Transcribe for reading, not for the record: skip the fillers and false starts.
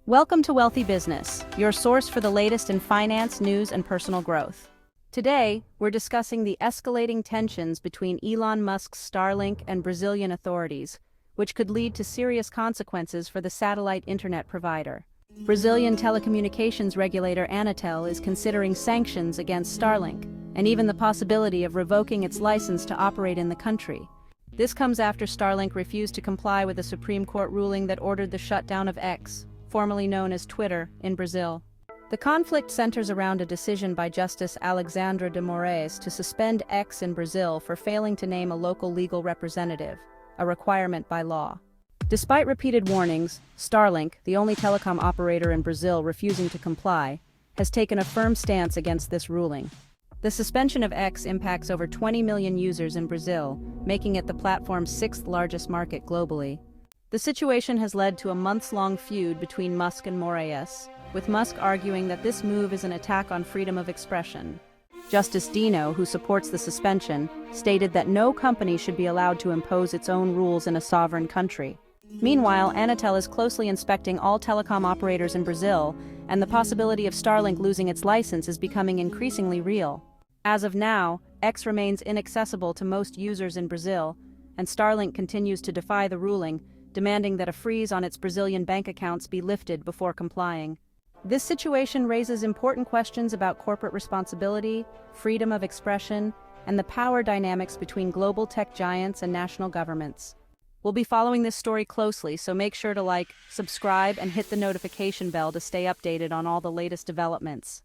Welcome to Wealthy Business, your source for the latest in finance, news, and personal growth. Today, we're discussing the escalating tensions between Elon Musk's Starlink and Brazilian authorities, which could lead to serious consequences for the satellite internet provider. Brazilian telecommunications regulator Anatel is considering sanctions against Starlink, and even the possibility of revoking its license to operate in the country. This comes after Starlink refused to comply with a Supreme Court ruling that ordered the shutdown of X, formerly known as Twitter, in Brazil. The conflict centers around a decision by Justice Alexandre de Moraes to suspend X in Brazil for failing to name a local legal representative, a requirement by law. Despite repeated warnings, Starlink, the only telecom operator in Brazil refusing to comply, has taken a firm stance against this ruling. The suspension of X impacts over 20 million users in Brazil, making it the platform's sixth largest market globally. The situation has led to a months-long feud between Musk and Moraes, with Musk arguing that this move is an attack on freedom of expression. Justice Dino, who supports the suspension, stated that no company should be allowed to impose its own rules in a sovereign country. Meanwhile, Anatel is closely inspecting all telecom operators in Brazil, and the possibility of Starlink losing its license is becoming increasingly real. As of now, X remains inaccessible to most users in Brazil, and Starlink continues to defy the ruling, demanding that a freeze on its Brazilian bank accounts be lifted before complying. This situation raises important questions about corporate responsibility, freedom of expression, and the power dynamics between global tech giants and national governments. We'll be following this story closely, so make sure to like, subscribe, and hit the notification bell to stay updated on all the latest developments.